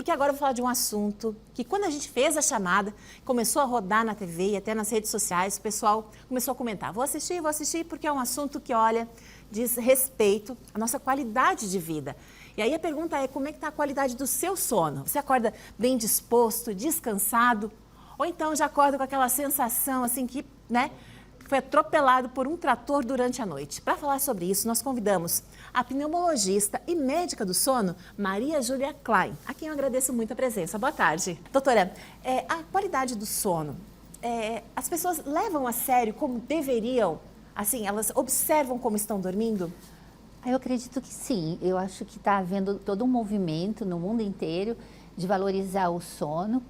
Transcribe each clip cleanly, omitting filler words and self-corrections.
porque agora eu vou falar de um assunto que quando a gente fez a chamada, começou a rodar na TV e até nas redes sociais, o pessoal começou a comentar, vou assistir, porque é um assunto que, olha, diz respeito à nossa qualidade de vida. E aí a pergunta é, como é que está a qualidade do seu sono? Você acorda bem disposto, descansado? Ou então já acorda com aquela sensação assim que, né, foi atropelado por um trator durante a noite? Para falar sobre isso, nós convidamos a pneumologista e médica do sono, Maria Júlia Klein, a quem eu agradeço muito a presença. Boa tarde. Doutora, a qualidade do sono, as pessoas levam a sério como deveriam? Assim, elas observam como estão dormindo? Eu acredito que sim. Eu acho que está havendo todo um movimento no mundo inteiro de valorizar o sono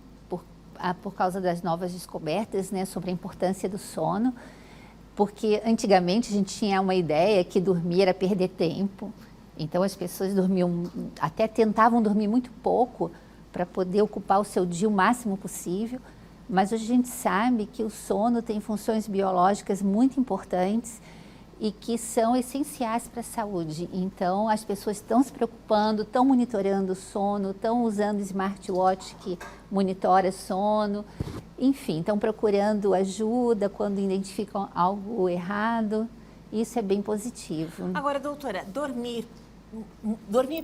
por causa das novas descobertas, né, sobre a importância do sono. Porque antigamente a gente tinha uma ideia que dormir era perder tempo. Então as pessoas dormiam, até tentavam dormir muito pouco para poder ocupar o seu dia o máximo possível. Mas hoje a gente sabe que o sono tem funções biológicas muito importantes e que são essenciais para a saúde. Então, as pessoas estão se preocupando, estão monitorando o sono, estão usando smartwatch que monitora sono, enfim, estão procurando ajuda quando identificam algo errado. Isso é bem positivo. Agora, doutora, dormir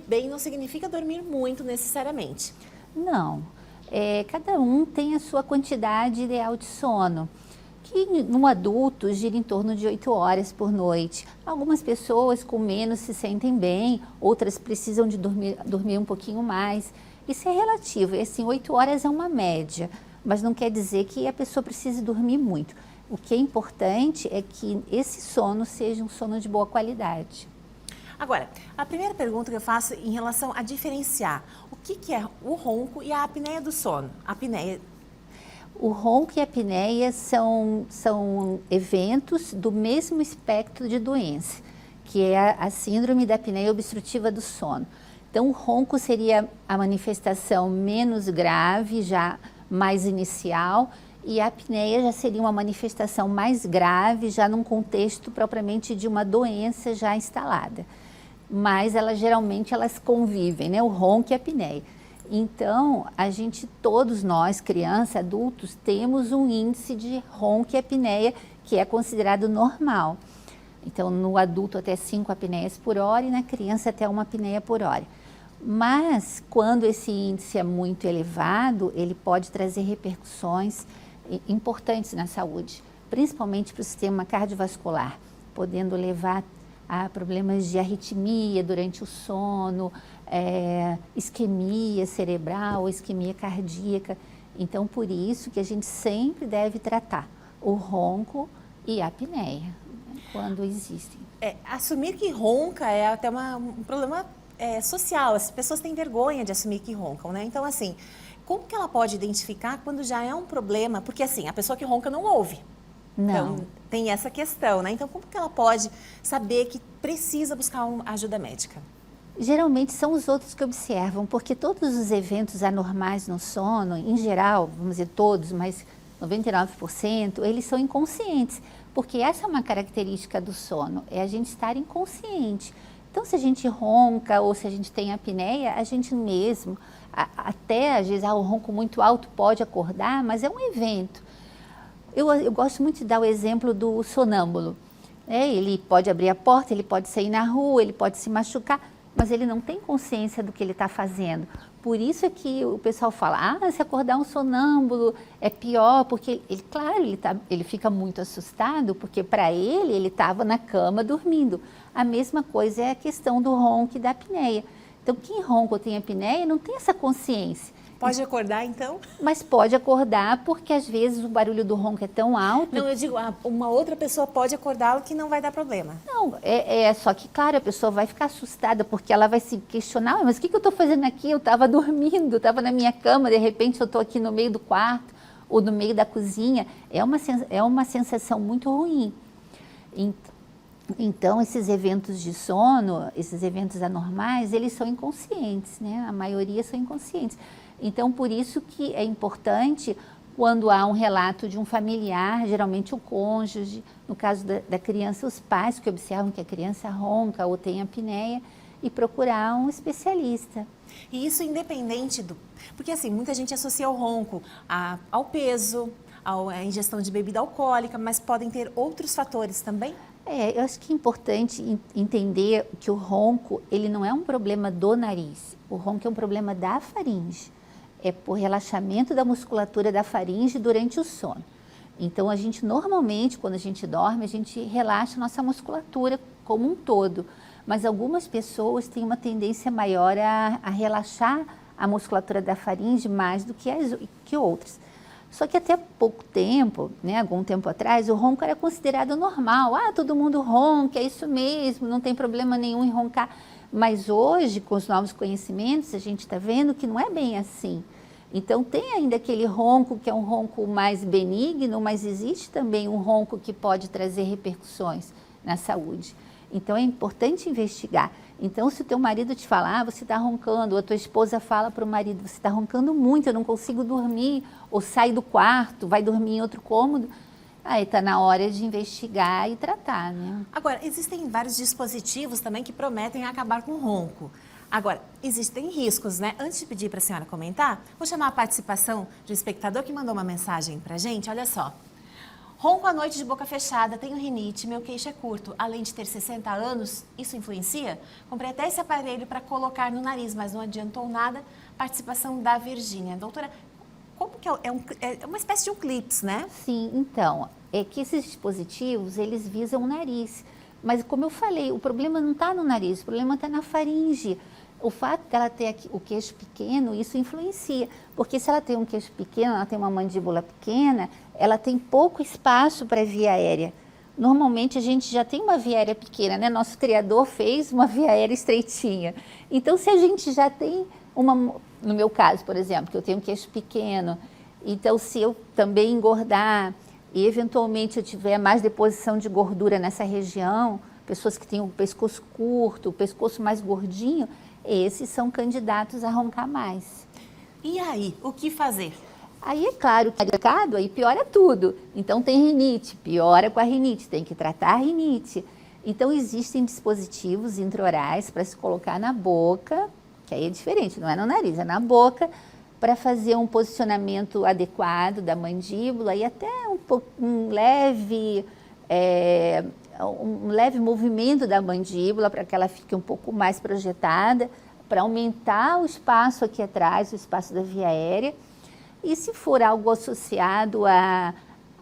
bem não significa dormir muito necessariamente. Não, cada um tem a sua quantidade ideal de sono, que no adulto gira em torno de 8 horas por noite. Algumas pessoas com menos se sentem bem, outras precisam de dormir um pouquinho mais. Isso é relativo, assim, 8 horas é uma média, mas não quer dizer que a pessoa precise dormir muito. O que é importante é que esse sono seja um sono de boa qualidade. Agora, a primeira pergunta que eu faço em relação a diferenciar o que é o ronco e a apneia do sono. A apneia... O ronco e a apneia são eventos do mesmo espectro de doença, que é a síndrome da apneia obstrutiva do sono. Então, o ronco seria a manifestação menos grave, já mais inicial, e a apneia já seria uma manifestação mais grave, já num contexto propriamente de uma doença já instalada. Mas geralmente elas convivem, né? O ronco e a apneia. Então, todos nós, crianças, adultos, temos um índice de ronco e apneia que é considerado normal. Então, no adulto até 5 apneias por hora e na criança até 1 apneia por hora. Mas, quando esse índice é muito elevado, ele pode trazer repercussões importantes na saúde, principalmente para o sistema cardiovascular, podendo levar a problemas de arritmia durante o sono, isquemia cerebral, isquemia cardíaca. Então, por isso que a gente sempre deve tratar o ronco e a apneia, né, quando existem. Assumir que ronca é até um problema social. As pessoas têm vergonha de assumir que roncam, né? Então, assim, como que ela pode identificar quando já é um problema? Porque, assim, a pessoa que ronca não ouve. Não. Então, tem essa questão, né? Então, como que ela pode saber que precisa buscar uma ajuda médica? Geralmente são os outros que observam, porque todos os eventos anormais no sono, em geral, vamos dizer todos, mas 99%, eles são inconscientes, porque essa é uma característica do sono, é a gente estar inconsciente. Então, se a gente ronca ou se a gente tem apneia, a gente mesmo, até às vezes, o ronco muito alto pode acordar, mas é um evento. Eu gosto muito de dar o exemplo do sonâmbulo. Ele pode abrir a porta, ele pode sair na rua, ele pode se machucar, mas ele não tem consciência do que ele está fazendo. Por isso é que o pessoal fala, se acordar um sonâmbulo é pior, porque, claro, ele fica muito assustado, porque para ele estava na cama dormindo. A mesma coisa é a questão do ronco e da apneia. Então, quem ronca ou tem apneia não tem essa consciência. Pode acordar, então? Mas pode acordar, porque às vezes o barulho do ronco é tão alto... Não, eu digo, uma outra pessoa pode acordá-lo que não vai dar problema. Não, só que, claro, a pessoa vai ficar assustada, porque ela vai se questionar, mas o que eu estou fazendo aqui? Eu estava dormindo, estava na minha cama, de repente eu estou aqui no meio do quarto, ou no meio da cozinha. É uma sensação muito ruim. Então, esses eventos de sono, esses eventos anormais, eles são inconscientes, né? A maioria são inconscientes. Então, por isso que é importante, quando há um relato de um familiar, geralmente o cônjuge, no caso da criança, os pais que observam que a criança ronca ou tem apneia, e procurar um especialista. E isso independente Porque assim, muita gente associa o ronco ao peso, à ingestão de bebida alcoólica, mas podem ter outros fatores também? Eu acho que é importante entender que o ronco, ele não é um problema do nariz. O ronco é um problema da faringe. É por relaxamento da musculatura da faringe durante o sono. Então, a gente normalmente, quando a gente dorme, a gente relaxa a nossa musculatura como um todo. Mas algumas pessoas têm uma tendência maior a relaxar a musculatura da faringe mais do que outras. Só que até pouco tempo, né, algum tempo atrás, o ronco era considerado normal. Todo mundo ronca, é isso mesmo, não tem problema nenhum em roncar. Mas hoje, com os novos conhecimentos, a gente está vendo que não é bem assim. Então, tem ainda aquele ronco que é um ronco mais benigno, mas existe também um ronco que pode trazer repercussões na saúde. Então, é importante investigar. Então, se o teu marido te falar, você está roncando, ou a tua esposa fala para o marido, você está roncando muito, eu não consigo dormir, ou sai do quarto, vai dormir em outro cômodo, aí está na hora de investigar e tratar, né? Agora, existem vários dispositivos também que prometem acabar com o ronco. Agora, existem riscos, né? Antes de pedir para a senhora comentar, vou chamar a participação de um espectador que mandou uma mensagem para a gente. Olha só. Ronco à noite de boca fechada, tenho rinite, meu queixo é curto. Além de ter 60 anos, isso influencia? Comprei até esse aparelho para colocar no nariz, mas não adiantou nada. Participação da Virgínia. Doutora, como que é uma espécie de um clips, né? Sim, então, é que esses dispositivos, eles visam o nariz. Mas como eu falei, o problema não está no nariz, o problema está na faringe. O fato dela ter o queixo pequeno, isso influencia. Porque se ela tem um queixo pequeno, ela tem uma mandíbula pequena, ela tem pouco espaço para a via aérea. Normalmente a gente já tem uma via aérea pequena, né? Nosso criador fez uma via aérea estreitinha. Então, se a gente já tem no meu caso, por exemplo, que eu tenho um queixo pequeno, então se eu também engordar e eventualmente eu tiver mais deposição de gordura nessa região, pessoas que têm o pescoço curto, o pescoço mais gordinho, esses são candidatos a roncar mais. E aí, o que fazer? Aí é claro que aí piora tudo. Então tem rinite, piora com a rinite, tem que tratar a rinite. Então existem dispositivos intraorais para se colocar na boca, que aí é diferente, não é no nariz, é na boca, para fazer um posicionamento adequado da mandíbula e até um leve movimento da mandíbula para que ela fique um pouco mais projetada, para aumentar o espaço aqui atrás, o espaço da via aérea. E se for algo associado a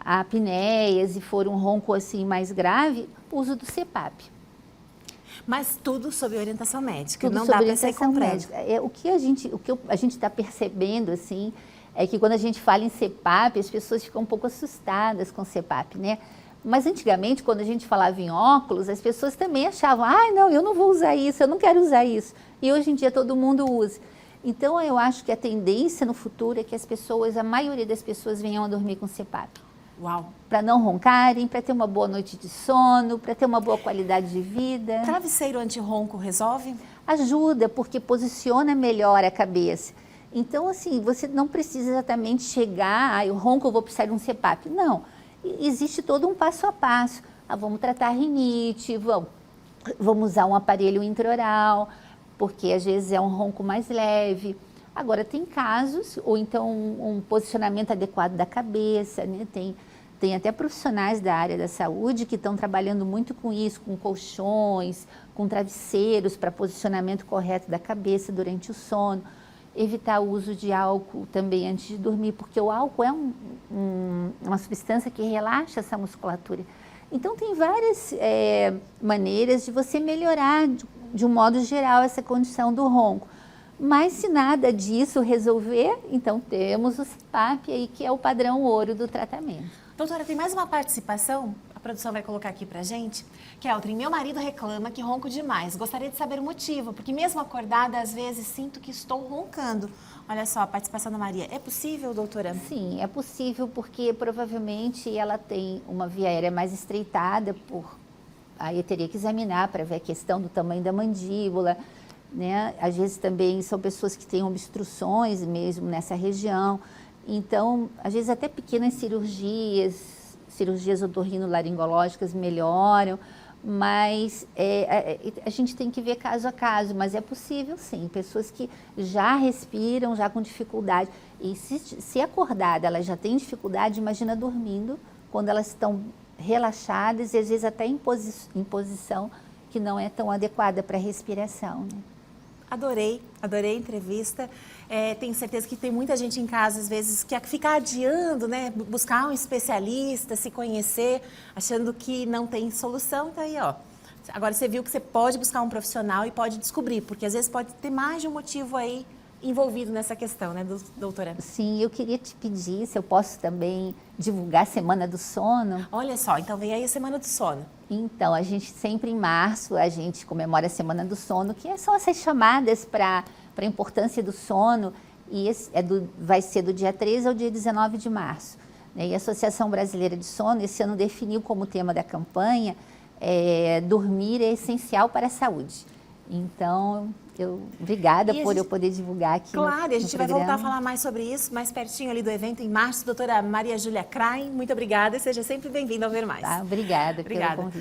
apneias e for um ronco assim mais grave, uso do CPAP. Mas tudo sob orientação médica, Tudo não dá sob para sair comprando. médica. O que a gente está percebendo assim é que quando a gente fala em CPAP, as pessoas ficam um pouco assustadas com CPAP, né? Mas antigamente, quando a gente falava em óculos, as pessoas também achavam, não, eu não vou usar isso, eu não quero usar isso. E hoje em dia todo mundo usa. Então eu acho que a tendência no futuro é que a maioria das pessoas venham a dormir com CPAP. Uau! Para não roncarem, para ter uma boa noite de sono, para ter uma boa qualidade de vida. Travesseiro anti-ronco resolve? Ajuda, porque posiciona melhor a cabeça. Então, assim, você não precisa exatamente chegar, o ronco eu vou precisar de um CPAP. Não, existe todo um passo a passo. Vamos tratar a rinite, vamos usar um aparelho intraoral, porque às vezes é um ronco mais leve. Agora, tem casos, ou então um posicionamento adequado da cabeça, né? Tem até profissionais da área da saúde que estão trabalhando muito com isso, com colchões, com travesseiros para posicionamento correto da cabeça durante o sono. Evitar o uso de álcool também antes de dormir, porque o álcool é uma substância que relaxa essa musculatura. Então, tem várias maneiras de você melhorar, de um modo geral, essa condição do ronco. Mas se nada disso resolver, então temos o CPAP aí, que é o padrão ouro do tratamento. Doutora, tem mais uma participação, a produção vai colocar aqui pra gente, que é outra. Meu marido reclama que ronco demais. Gostaria de saber o motivo, porque mesmo acordada, às vezes sinto que estou roncando. Olha só, a participação da Maria. É possível, doutora? Sim, é possível, porque provavelmente ela tem uma via aérea mais estreitada, aí eu teria que examinar para ver a questão do tamanho da mandíbula, né? Às vezes também são pessoas que têm obstruções mesmo nessa região. Então, às vezes até pequenas cirurgias otorrinolaringológicas melhoram, mas a gente tem que ver caso a caso, mas é possível sim, pessoas que já respiram, já com dificuldade, e se acordada ela já tem dificuldade, imagina dormindo, quando elas estão relaxadas e às vezes até em posição que não é tão adequada para a respiração, né? Adorei a entrevista. Tenho certeza que tem muita gente em casa, às vezes, que fica adiando, né? Buscar um especialista, se conhecer, achando que não tem solução. Tá aí, ó. Agora você viu que você pode buscar um profissional e pode descobrir, porque às vezes pode ter mais de um motivo aí envolvido nessa questão, né, doutora? Sim, eu queria te pedir se eu posso também divulgar a Semana do Sono. Olha só, então vem aí a Semana do Sono. Então, a gente sempre em março, a gente comemora a Semana do Sono, que são essas chamadas para a importância do sono, e vai ser do dia 13 ao dia 19 de março. Né? E a Associação Brasileira de Sono, esse ano definiu como tema da campanha, dormir é essencial para a saúde. Então, obrigada por eu poder divulgar aqui. Claro, e a gente vai programa. voltar a falar mais sobre isso, mais pertinho ali do evento em março. Doutora Maria Júlia Krain, muito obrigada e seja sempre bem-vinda ao Ver Mais. Obrigada pelo convite.